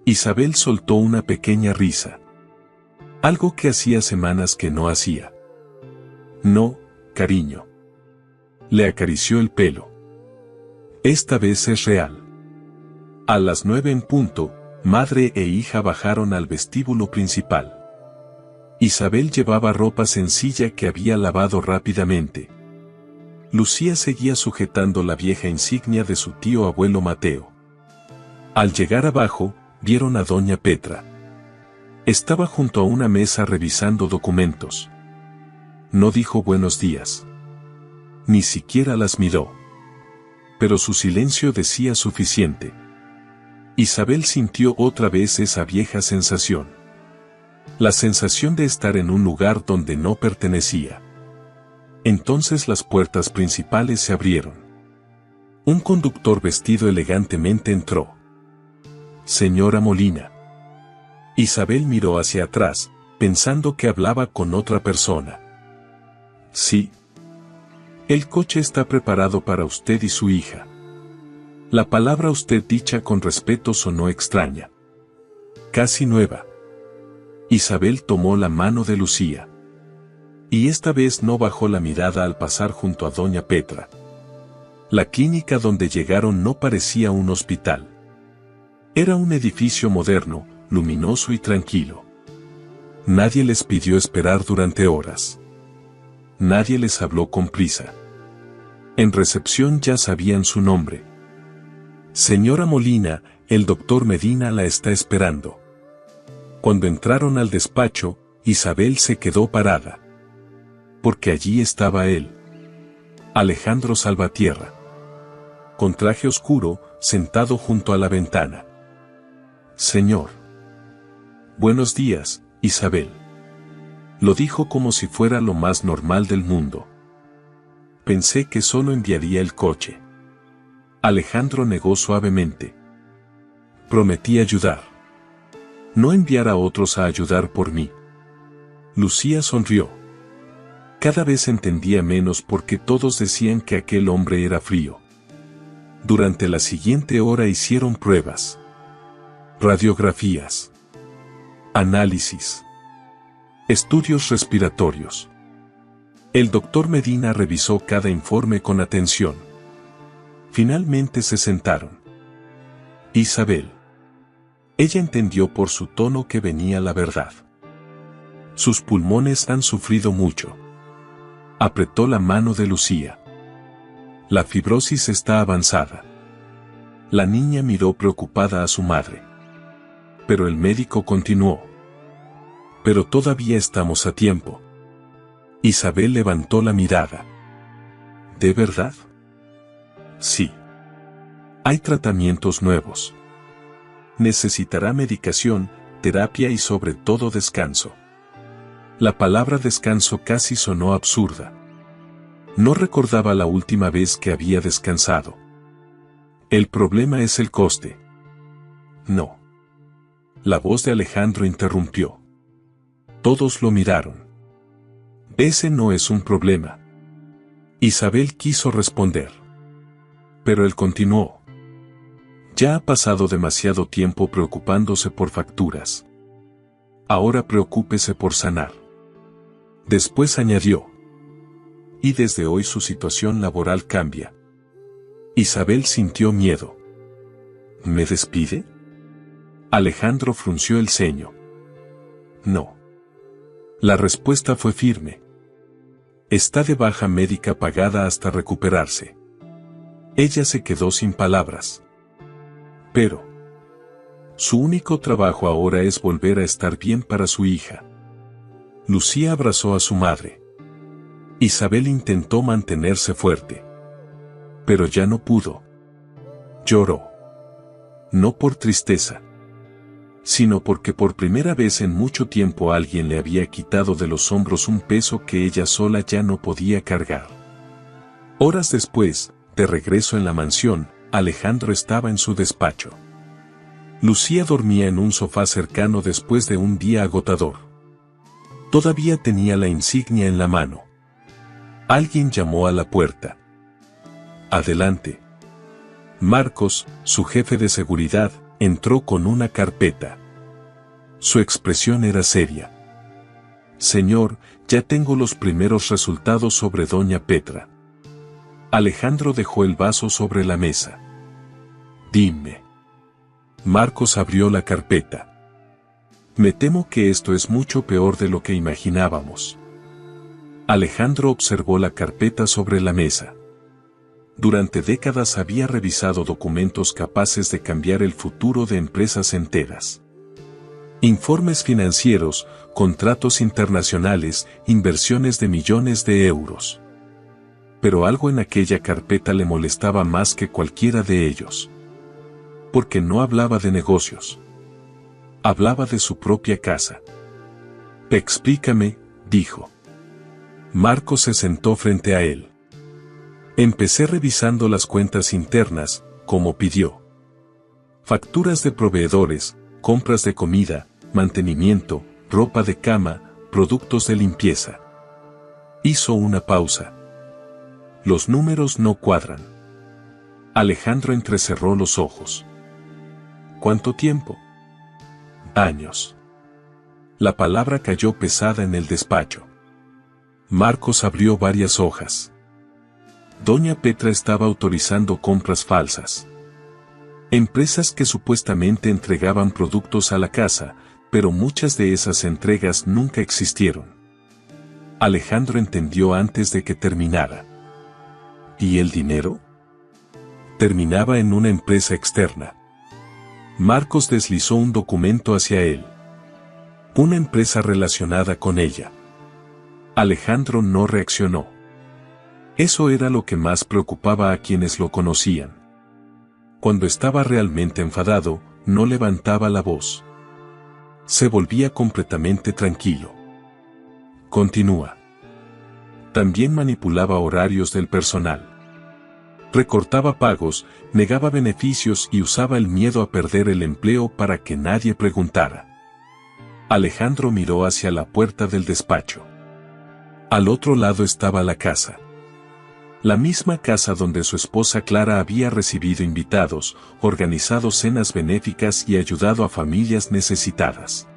Isabel soltó una pequeña risa. Algo que hacía semanas que no hacía. No, cariño. Le acarició el pelo. Esta vez es real. A las 9 en punto, madre e hija bajaron al vestíbulo principal. Isabel llevaba ropa sencilla que había lavado rápidamente. Lucía seguía sujetando la vieja insignia de su tío abuelo Mateo. Al llegar abajo, vieron a doña Petra. Estaba junto a una mesa revisando documentos. No dijo buenos días. Ni siquiera las miró. Pero su silencio decía suficiente. Isabel sintió otra vez esa vieja sensación. La sensación de estar en un lugar donde no pertenecía. Entonces las puertas principales se abrieron. Un conductor vestido elegantemente entró. Señora Molina. Isabel miró hacia atrás, pensando que hablaba con otra persona. Sí. El coche está preparado para usted y su hija. La palabra usted dicha con respeto sonó extraña. Casi nueva. Isabel tomó la mano de Lucía. Y esta vez no bajó la mirada al pasar junto a doña Petra. La clínica donde llegaron no parecía un hospital. Era un edificio moderno, luminoso y tranquilo. Nadie les pidió esperar durante horas. Nadie les habló con prisa. En recepción ya sabían su nombre. Señora Molina, el doctor Medina la está esperando. Cuando entraron al despacho, Isabel se quedó parada. Porque allí estaba él. Alejandro Salvatierra. Con traje oscuro, sentado junto a la ventana. Señor. Buenos días, Isabel. Lo dijo como si fuera lo más normal del mundo. Pensé que solo enviaría el coche. Alejandro negó suavemente. Prometí ayudar. No enviar a otros a ayudar por mí. Lucía sonrió. Cada vez entendía menos por qué todos decían que aquel hombre era frío. Durante la siguiente hora hicieron pruebas. Radiografías. Análisis. Estudios respiratorios. El doctor Medina revisó cada informe con atención. Finalmente se sentaron. Isabel. Ella entendió por su tono que venía la verdad. Sus pulmones han sufrido mucho. Apretó la mano de Lucía. La fibrosis está avanzada. La niña miró preocupada a su madre. Pero el médico continuó. Pero todavía estamos a tiempo. Isabel levantó la mirada. ¿De verdad? Sí. Hay tratamientos nuevos. Necesitará medicación, terapia y sobre todo descanso. La palabra descanso casi sonó absurda. No recordaba la última vez que había descansado. El problema es el coste. No. La voz de Alejandro interrumpió. Todos lo miraron. Ese no es un problema. Isabel quiso responder. Pero él continuó. Ya ha pasado demasiado tiempo preocupándose por facturas. Ahora preocúpese por sanar. Después añadió. Y desde hoy su situación laboral cambia. Isabel sintió miedo. ¿Me despide? Alejandro frunció el ceño. No. La respuesta fue firme. Está de baja médica pagada hasta recuperarse. Ella se quedó sin palabras. Pero su único trabajo ahora es volver a estar bien para su hija. Lucía abrazó a su madre. Isabel intentó mantenerse fuerte. Pero ya no pudo. Lloró. No por tristeza, sino porque por primera vez en mucho tiempo alguien le había quitado de los hombros un peso que ella sola ya no podía cargar. Horas después, de regreso en la mansión, Alejandro estaba en su despacho. Lucía dormía en un sofá cercano después de un día agotador. Todavía tenía la insignia en la mano. Alguien llamó a la puerta. Adelante. Marcos, su jefe de seguridad, entró con una carpeta. Su expresión era seria. Señor, ya tengo los primeros resultados sobre doña Petra. Alejandro dejó el vaso sobre la mesa. Dime. Marcos abrió la carpeta. Me temo que esto es mucho peor de lo que imaginábamos. Alejandro observó la carpeta sobre la mesa. Durante décadas había revisado documentos capaces de cambiar el futuro de empresas enteras. Informes financieros, contratos internacionales, inversiones de millones de euros. Pero algo en aquella carpeta le molestaba más que cualquiera de ellos. Porque no hablaba de negocios. Hablaba de su propia casa. Explícame, dijo. Marcos se sentó frente a él. Empecé revisando las cuentas internas, como pidió. Facturas de proveedores, compras de comida, mantenimiento, ropa de cama, productos de limpieza. Hizo una pausa. Los números no cuadran. Alejandro entrecerró los ojos. ¿Cuánto tiempo? Años. La palabra cayó pesada en el despacho. Marcos abrió varias hojas. Doña Petra estaba autorizando compras falsas. Empresas que supuestamente entregaban productos a la casa, pero muchas de esas entregas nunca existieron. Alejandro entendió antes de que terminara. ¿Y el dinero? Terminaba en una empresa externa. Marcos deslizó un documento hacia él. Una empresa relacionada con ella. Alejandro no reaccionó. Eso era lo que más preocupaba a quienes lo conocían. Cuando estaba realmente enfadado, no levantaba la voz. Se volvía completamente tranquilo. Continúa. También manipulaba horarios del personal. Recortaba pagos, negaba beneficios y usaba el miedo a perder el empleo para que nadie preguntara. Alejandro miró hacia la puerta del despacho. Al otro lado estaba la casa. La misma casa donde su esposa Clara había recibido invitados, organizado cenas benéficas y ayudado a familias necesitadas.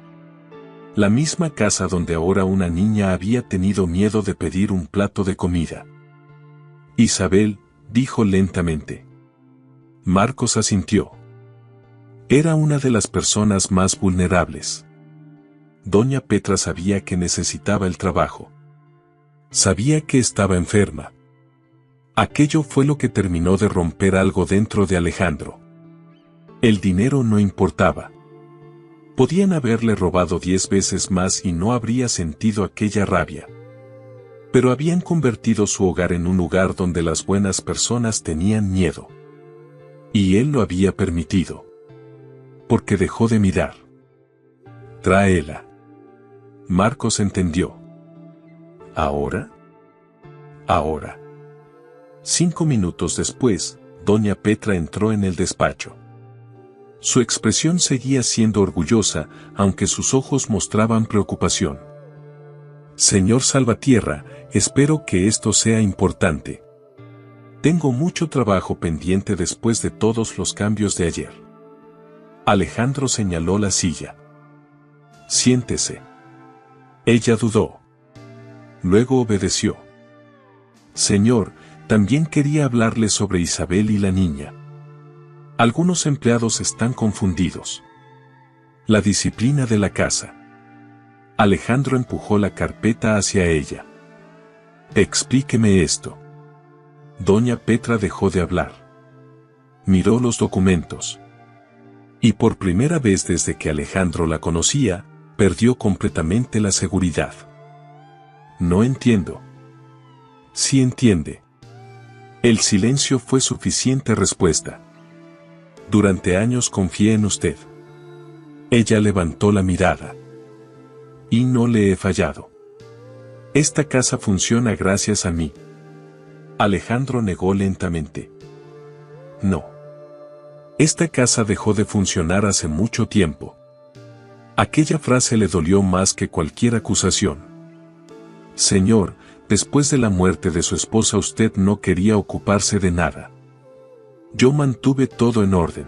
La misma casa donde ahora una niña había tenido miedo de pedir un plato de comida. Isabel, dijo lentamente. Marcos asintió. Era una de las personas más vulnerables. Doña Petra sabía que necesitaba el trabajo. Sabía que estaba enferma. Aquello fue lo que terminó de romper algo dentro de Alejandro. El dinero no importaba. Podían haberle robado 10 veces más y no habría sentido aquella rabia. Pero habían convertido su hogar en un lugar donde las buenas personas tenían miedo. Y él lo había permitido. Porque dejó de mirar. Tráela. Marcos entendió. ¿Ahora? Ahora. 5 minutos después, doña Petra entró en el despacho. Su expresión seguía siendo orgullosa, aunque sus ojos mostraban preocupación. Señor Salvatierra, espero que esto sea importante. Tengo mucho trabajo pendiente después de todos los cambios de ayer. Alejandro señaló la silla. Siéntese. Ella dudó. Luego obedeció. Señor, también quería hablarle sobre Isabel y la niña. Algunos empleados están confundidos. La disciplina de la casa. Alejandro empujó la carpeta hacia ella. Explíqueme esto. Doña Petra dejó de hablar. Miró los documentos. Y por primera vez desde que Alejandro la conocía, perdió completamente la seguridad. No entiendo. Sí entiende. El silencio fue suficiente respuesta. Durante años confié en usted. Ella levantó la mirada. Y no le he fallado. Esta casa funciona gracias a mí. Alejandro negó lentamente. No. Esta casa dejó de funcionar hace mucho tiempo. Aquella frase le dolió más que cualquier acusación. Señor, después de la muerte de su esposa usted no quería ocuparse de nada. Yo mantuve todo en orden.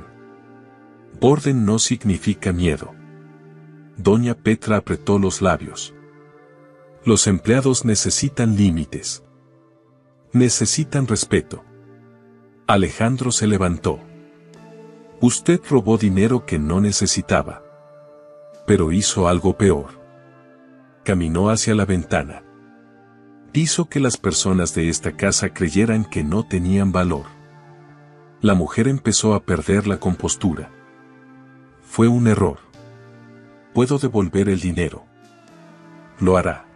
Orden no significa miedo. Doña Petra apretó los labios. Los empleados necesitan límites. Necesitan respeto. Alejandro se levantó. Usted robó dinero que no necesitaba. Pero hizo algo peor. Caminó hacia la ventana. Hizo que las personas de esta casa creyeran que no tenían valor. La mujer empezó a perder la compostura. Fue un error. Puedo devolver el dinero. Lo hará.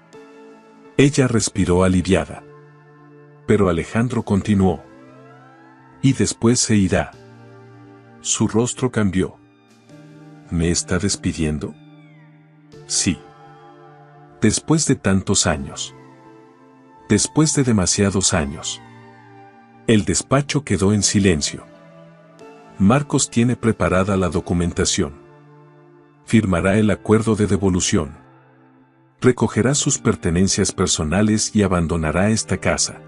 Ella respiró aliviada. Pero Alejandro continuó. Y después se irá. Su rostro cambió. ¿Me está despidiendo? Sí. Después de tantos años. Después de demasiados años. El despacho quedó en silencio. Marcos tiene preparada la documentación. Firmará el acuerdo de devolución. Recogerá sus pertenencias personales y abandonará esta casa.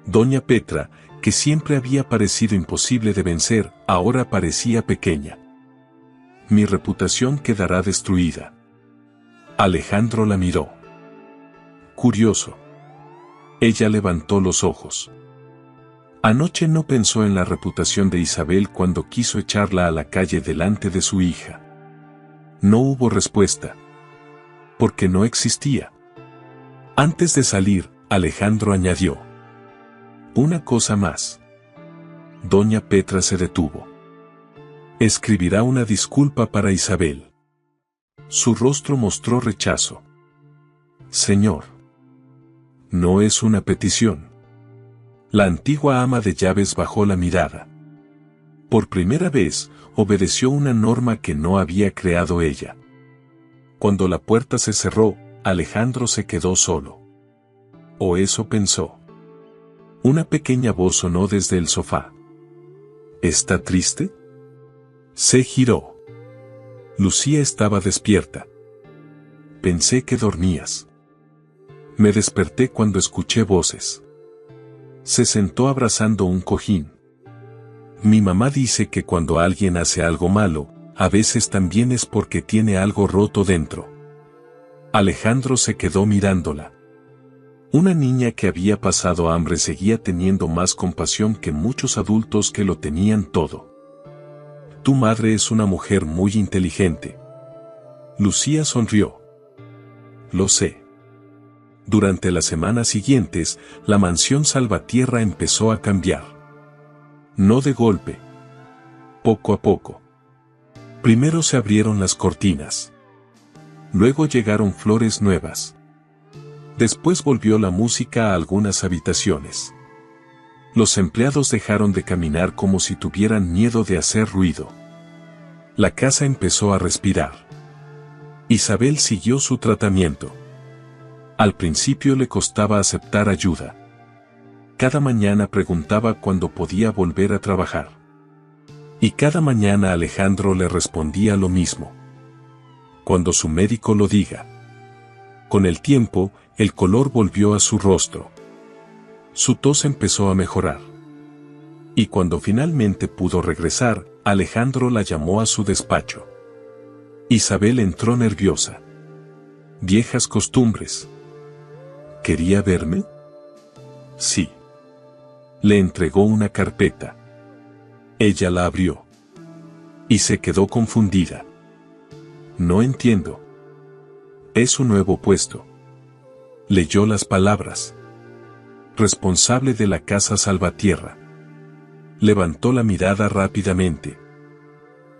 Doña Petra, que siempre había parecido imposible de vencer, ahora parecía pequeña. Mi reputación quedará destruida. Alejandro la miró. Curioso. Ella levantó los ojos. Anoche no pensó en la reputación de Isabel cuando quiso echarla a la calle delante de su hija. No hubo respuesta. Porque no existía. Antes de salir, Alejandro añadió. Una cosa más. Doña Petra se detuvo. Escribirá una disculpa para Isabel. Su rostro mostró rechazo. Señor. No es una petición. La antigua ama de llaves bajó la mirada. Por primera vez, obedeció una norma que no había creado ella. Cuando la puerta se cerró, Alejandro se quedó solo. O eso pensó. Una pequeña voz sonó desde el sofá. ¿Está triste? Se giró. Lucía estaba despierta. Pensé que dormías. Me desperté cuando escuché voces. Se sentó abrazando un cojín. Mi mamá dice que cuando alguien hace algo malo, a veces también es porque tiene algo roto dentro. Alejandro se quedó mirándola. Una niña que había pasado hambre seguía teniendo más compasión que muchos adultos que lo tenían todo. Tu madre es una mujer muy inteligente. Lucía sonrió. Lo sé. Durante las semanas siguientes, la mansión Salvatierra empezó a cambiar. No de golpe. Poco a poco. Primero se abrieron las cortinas. Luego llegaron flores nuevas. Después volvió la música a algunas habitaciones. Los empleados dejaron de caminar como si tuvieran miedo de hacer ruido. La casa empezó a respirar. Isabel siguió su tratamiento. Al principio le costaba aceptar ayuda. Cada mañana preguntaba cuándo podía volver a trabajar. Y cada mañana Alejandro le respondía lo mismo. Cuando su médico lo diga. Con el tiempo, el color volvió a su rostro. Su tos empezó a mejorar. Y cuando finalmente pudo regresar, Alejandro la llamó a su despacho. Isabel entró nerviosa. Viejas costumbres. ¿Quería verme? Sí. Le entregó una carpeta. Ella la abrió. Y se quedó confundida. No entiendo. Es un nuevo puesto. Leyó las palabras. Responsable de la casa Salvatierra. Levantó la mirada rápidamente.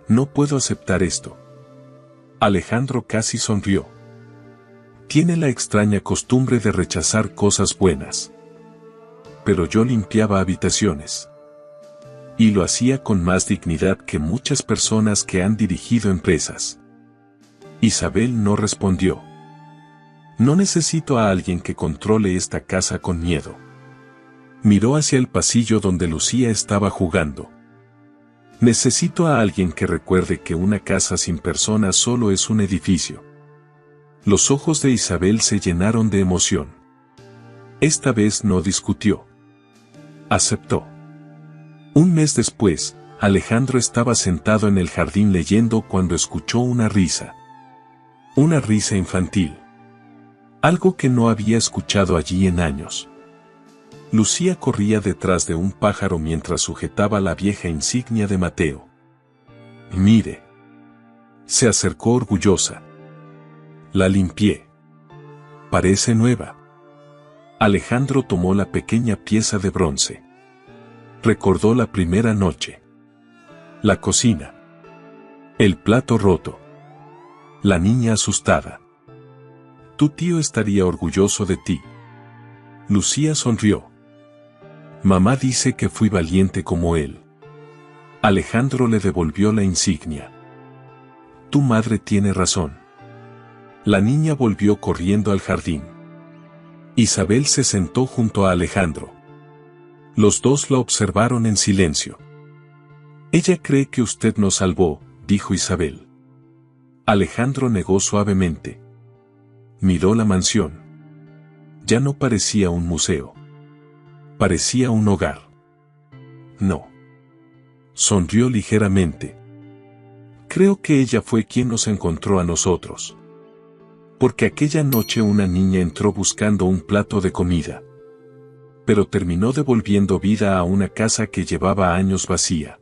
No puedo aceptar esto. Alejandro casi sonrió. Tiene la extraña costumbre de rechazar cosas buenas. Pero yo limpiaba habitaciones. Y lo hacía con más dignidad que muchas personas que han dirigido empresas. Isabel no respondió. No necesito a alguien que controle esta casa con miedo. Miró hacia el pasillo donde Lucía estaba jugando. Necesito a alguien que recuerde que una casa sin personas solo es un edificio. Los ojos de Isabel se llenaron de emoción. Esta vez no discutió. Aceptó. Un mes después, Alejandro estaba sentado en el jardín leyendo cuando escuchó una risa. Una risa infantil. Algo que no había escuchado allí en años. Lucía corría detrás de un pájaro mientras sujetaba la vieja insignia de Mateo. Mire. Se acercó orgullosa. La limpié. Parece nueva. Alejandro tomó la pequeña pieza de bronce. Recordó la primera noche. La cocina. El plato roto. La niña asustada. Tu tío estaría orgulloso de ti. Lucía sonrió. Mamá dice que fui valiente como él. Alejandro le devolvió la insignia. Tu madre tiene razón. La niña volvió corriendo al jardín. Isabel se sentó junto a Alejandro. Los dos la observaron en silencio. Ella cree que usted nos salvó, dijo Isabel. Alejandro negó suavemente. Miró la mansión. Ya no parecía un museo. Parecía un hogar. No. Sonrió ligeramente. Creo que ella fue quien nos encontró a nosotros. Porque aquella noche una niña entró buscando un plato de comida. Pero terminó devolviendo vida a una casa que llevaba años vacía.